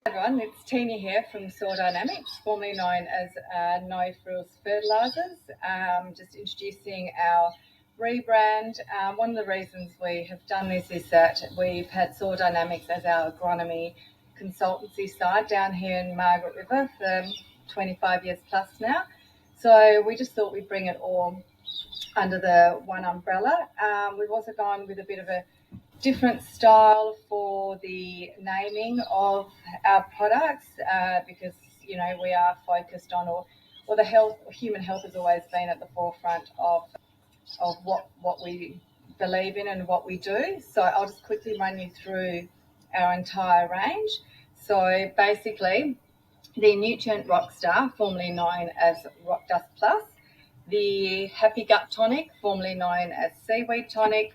Hi everyone, it's Tina here from Soil Dynamics, formerly known as No Frills Fertilisers. Just introducing our rebrand. One of the reasons we have done this is that we've had Soil Dynamics as our agronomy consultancy side down here in Margaret River for 25 years plus now. So we just thought we'd bring it all under the one umbrella. We've also gone with a bit of a different style for the naming of our products because we are focused on or the health, human health has always been at the forefront of what we believe in and what we do. So I'll just quickly run you through our entire range. So basically, the Nutrient Rockstar, formerly known as Rock Dust Plus, the Happy Gut Tonic, formerly known as Seaweed Tonic,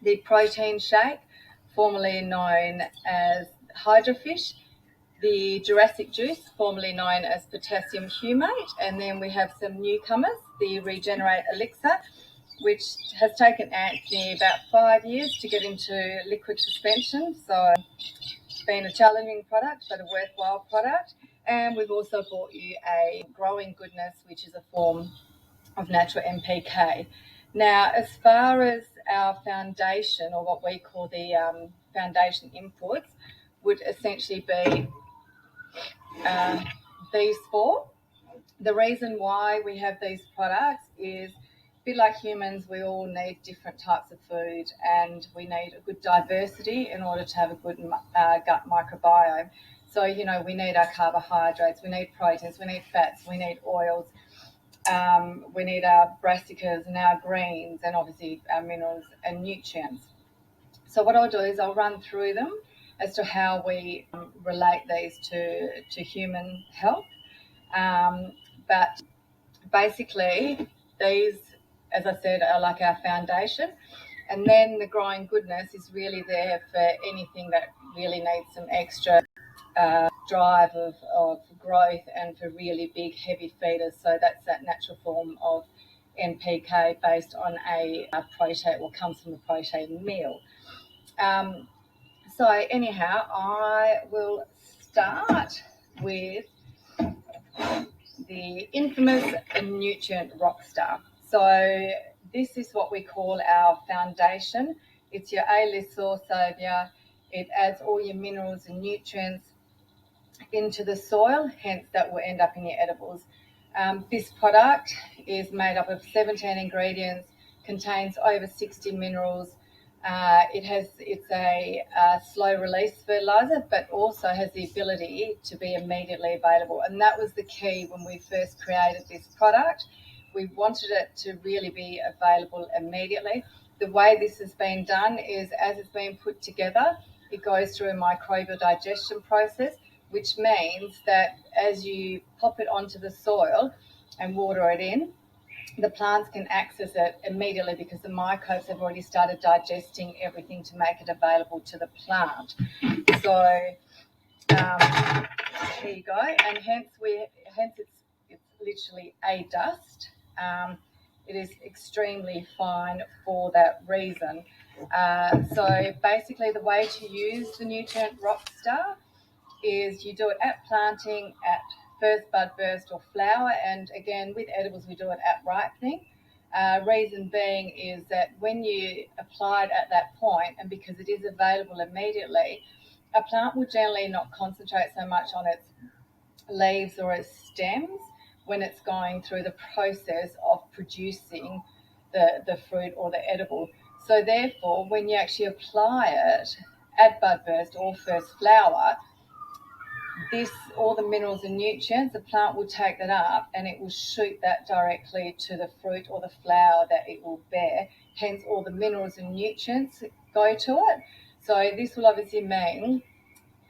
the Protein Shake, formerly known as Hydrofish, the Jurassic Juice, formerly known as Potassium Humate, and then we have some newcomers, the Regenerate Elixir, which has taken Anthony about 5 years to get into liquid suspension. So it's been a challenging product, but a worthwhile product. And we've also brought you a Growing Goodness, which is a form of natural NPK. Now, as far as our foundation, or what we call the foundation inputs, would essentially be these four. The reason why we have these products is a bit like humans, we all need different types of food and we need a good diversity in order to have a good gut microbiome. So, we need our carbohydrates, we need proteins, we need fats, we need oils, we need our brassicas and our greens, and obviously our minerals and nutrients. So what I'll do is I'll run through them as to how we relate these to human health. But basically, these, as I said, are like our foundation. And then the Growing Goodness is really there for anything that really needs some extra drive of growth and for really big, heavy feeders. So that's that natural form of NPK based on a protein, or comes from a protein meal. So anyhow, I will start with the infamous Nutrient Rockstar. So this is what we call our foundation. It's your A-list source savior. It adds all your minerals and nutrients into the soil, hence that will end up in your edibles. This product is made up of 17 ingredients, contains over 60 minerals. It's a slow release fertilizer, but also has the ability to be immediately available. And that was the key when we first created this product. We wanted it to really be available immediately. The way this has been done is, as it's been put together, it goes through a microbial digestion process, which means that as you pop it onto the soil and water it in, the plants can access it immediately because the microbes have already started digesting everything to make it available to the plant. So here you go, and hence it's literally a dust. It is extremely fine for that reason. So basically, the way to use the Nutrient Rockstar is you do it at planting, at first bud burst or flower, and again with edibles we do it at ripening. Reason being is that when you apply it at that point, and because it is available immediately, a plant will generally not concentrate so much on its leaves or its stems when it's going through the process of producing the fruit or the edible. So therefore, when you actually apply it at bud burst or first flower, all the minerals and nutrients, the plant will take that up and it will shoot that directly to the fruit or the flower that it will bear. Hence, all the minerals and nutrients go to it. So this will obviously mean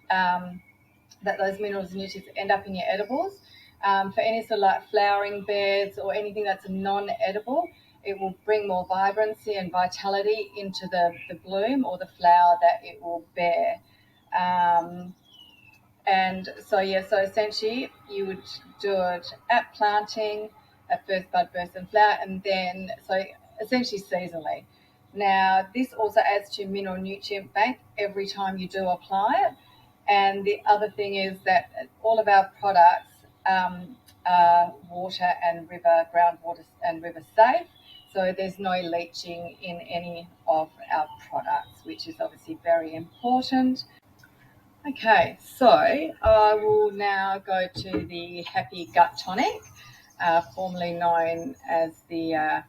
that those minerals and nutrients end up in your edibles. For any sort of like flowering beds or anything that's non-edible, it will bring more vibrancy and vitality into the bloom or the flower that it will bear. And so essentially you would do it at planting, at first bud burst and flower, and then so essentially seasonally. Now this also adds to mineral nutrient bank every time you do apply it. And the other thing is that all of our products are water and river, groundwater and river safe. So there's no leaching in any of our products, which is obviously very important. Okay, so I will now go to the Happy Gut Tonic, formerly known as the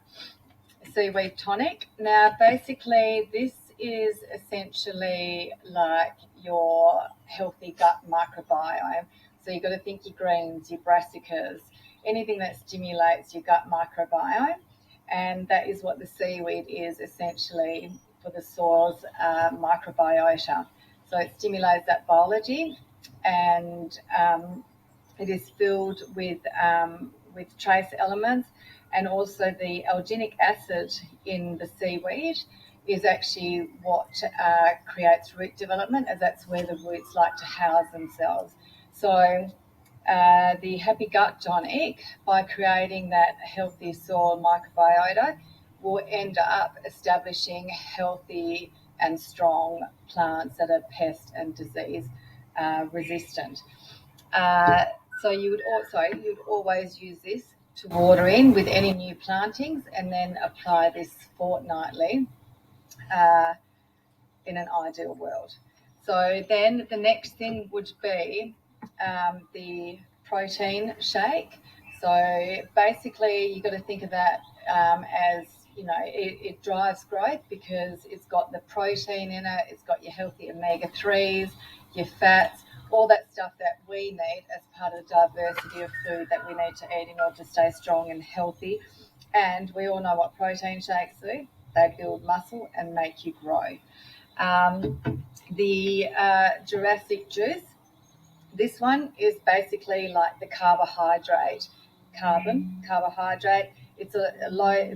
seaweed tonic. Now, basically, this is essentially like your healthy gut microbiome. So you've got to think your greens, your brassicas, anything that stimulates your gut microbiome. And that is what the seaweed is essentially for the soil's microbiota. So it stimulates that biology, and it is filled with trace elements, and also the alginic acid in the seaweed is actually what creates root development, as that's where the roots like to house themselves. So the Happy Gut Tonic, by creating that healthy soil microbiota, will end up establishing healthy and strong plants that are pest and disease resistant. So you'd always use this to water in with any new plantings, and then apply this fortnightly uh, in an ideal world. So then the next thing would be the protein shake. So basically, you've got to think of that as, it drives growth because it's got the protein in it, it's got your healthy omega-3s, your fats, all that stuff that we need as part of the diversity of food that we need to eat in order to stay strong and healthy. And we all know what protein shakes do. They build muscle and make you grow. The Jurassic juice, this one is basically like the carbohydrate. It's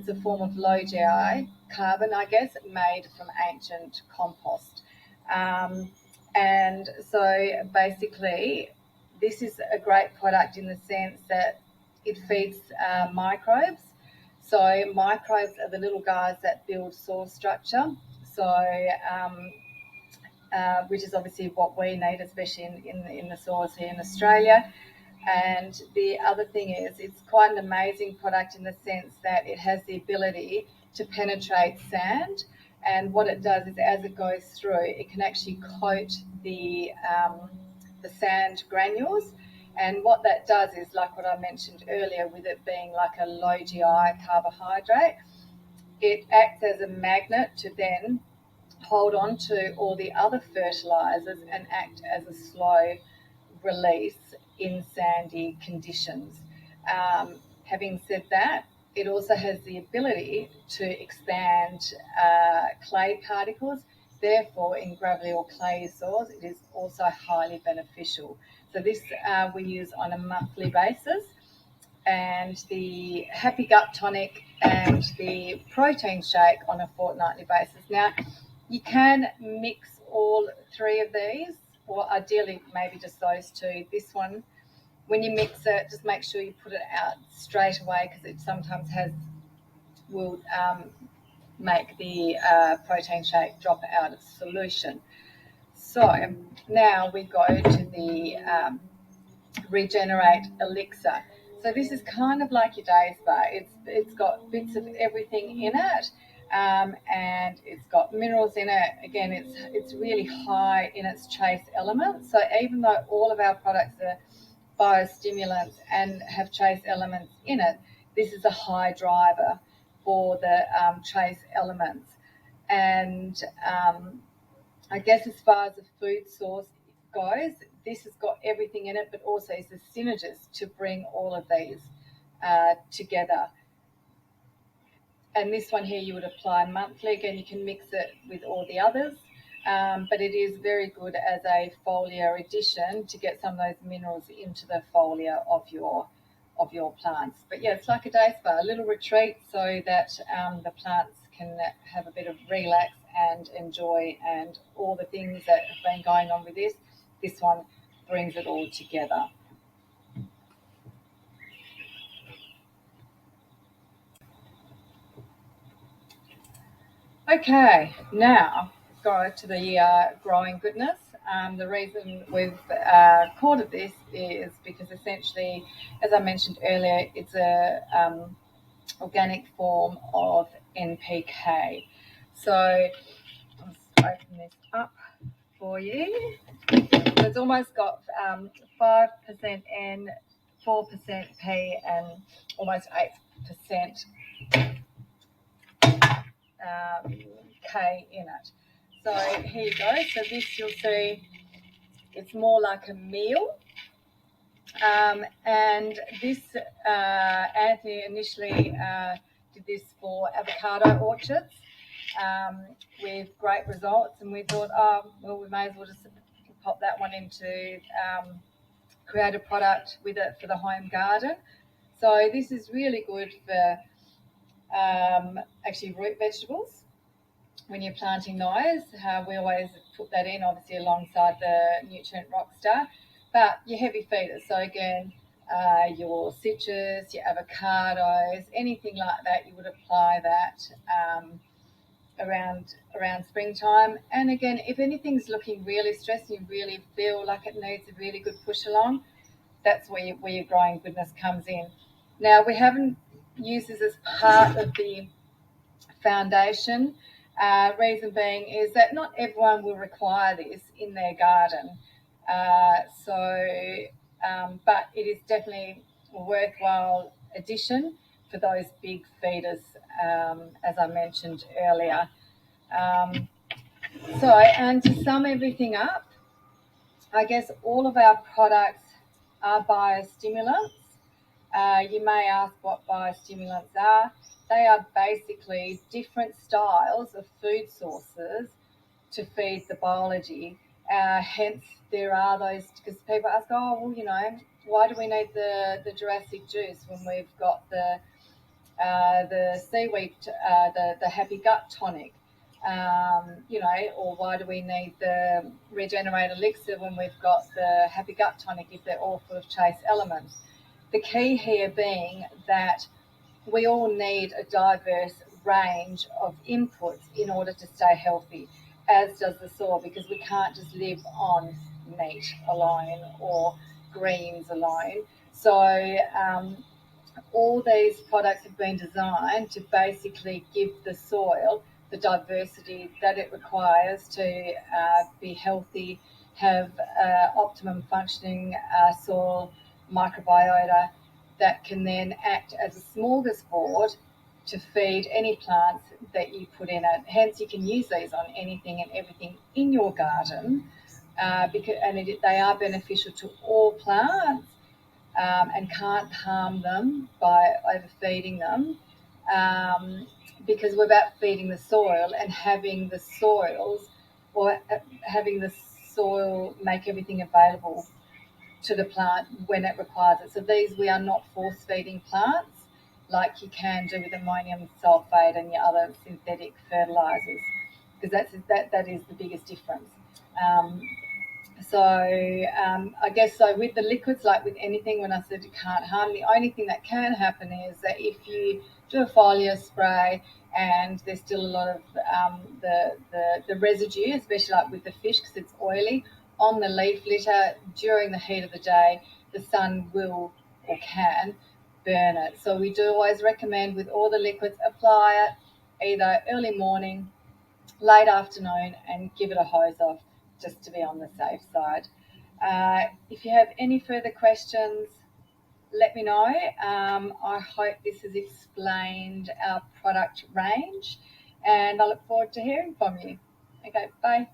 a form of low GI carbon, I guess, made from ancient compost. And so basically, this is a great product in the sense that it feeds microbes. So microbes are the little guys that build soil structure. So which is obviously what we need, especially in the soils here in Australia. And the other thing is, it's quite an amazing product in the sense that it has the ability to penetrate sand. And what it does is, as it goes through, it can actually coat the sand granules. And what that does is, like what I mentioned earlier, with it being like a low GI carbohydrate, it acts as a magnet to then hold on to all the other fertilisers and act as a slow release in sandy conditions. Having said that, it also has the ability to expand clay particles. Therefore, in gravelly or clayey soils, it is also highly beneficial. So this we use on a monthly basis. And the Happy Gut Tonic and the protein shake on a fortnightly basis. Now, you can mix all three of these, or ideally maybe just those two. This one, when you mix it, just make sure you put it out straight away, because it sometimes will make the protein shake drop out of solution. So now we go to the Regenerate Elixir. So this is kind of like your Days Bar. It's got bits of everything in it, and it's got minerals in it. Again, it's really high in its trace elements. So even though all of our products are biostimulants and have trace elements in it, this is a high driver for the trace elements. And I guess as far as the food source goes, this has got everything in it, but also is a synergist to bring all of these together. And this one here you would apply monthly. Again, you can mix it with all the others, but it is very good as a foliar addition to get some of those minerals into the foliar of your plants. But yeah, it's like a day spa, a little retreat, so that the plants can have a bit of relax and enjoy, and all the things that have been going on with this one brings it all together. Okay, now go to the growing goodness. The reason we've called it this is because essentially, as I mentioned earlier, it's a organic form of NPK. So I'll just open this up for you. So it's almost got 5% N, 4% P, and almost 8% K in it. So here you go. So this, you'll see, it's more like a meal. And this, Anthony initially did this for avocado orchards with great results. And we thought, oh, well, we may as well just pop that one into create a product with it for the home garden. So this is really good for actually root vegetables. When you're planting those, we always put that in, obviously, alongside the nutrient rockstar. But your heavy feeders, so again, your citrus, your avocados, anything like that, you would apply that around springtime. And again, if anything's looking really stressed, you really feel like it needs a really good push along, that's where your growing goodness comes in. Now, we haven't used this as part of the foundation. Reason being is that not everyone will require this in their garden. But it is definitely a worthwhile addition for those big feeders, as I mentioned earlier. And to sum everything up, I guess all of our products are biostimulants. You may ask what biostimulants are. They are basically different styles of food sources to feed the biology. Hence, there are those, because people ask, oh, well, why do we need the Jurassic juice when we've got the seaweed, the happy gut tonic? Or why do we need the regenerate elixir when we've got the happy gut tonic if they're all full of trace elements? The key here being that we all need a diverse range of inputs in order to stay healthy, as does the soil, because we can't just live on meat alone or greens alone. So all these products have been designed to basically give the soil the diversity that it requires to be healthy, have optimum functioning soil microbiota that can then act as a smorgasbord to feed any plants that you put in it. Hence, you can use these on anything and everything in your garden, they are beneficial to all plants and can't harm them by overfeeding them, because we're about feeding the soil and having the soil make everything available to the plant when it requires it. So we are not force feeding plants like you can do with ammonium sulfate and your other synthetic fertilisers, because that is the biggest difference. I guess so with the liquids, like with anything, when I said you can't harm, the only thing that can happen is that if you do a foliar spray and there's still a lot of the residue, especially like with the fish because it's oily, on the leaf litter during the heat of the day, the sun will or can burn it. So we do always recommend with all the liquids, apply it either early morning, late afternoon, and give it a hose off just to be on the safe side. If you have any further questions, let me know. I hope this has explained our product range, and I look forward to hearing from you. Okay, bye.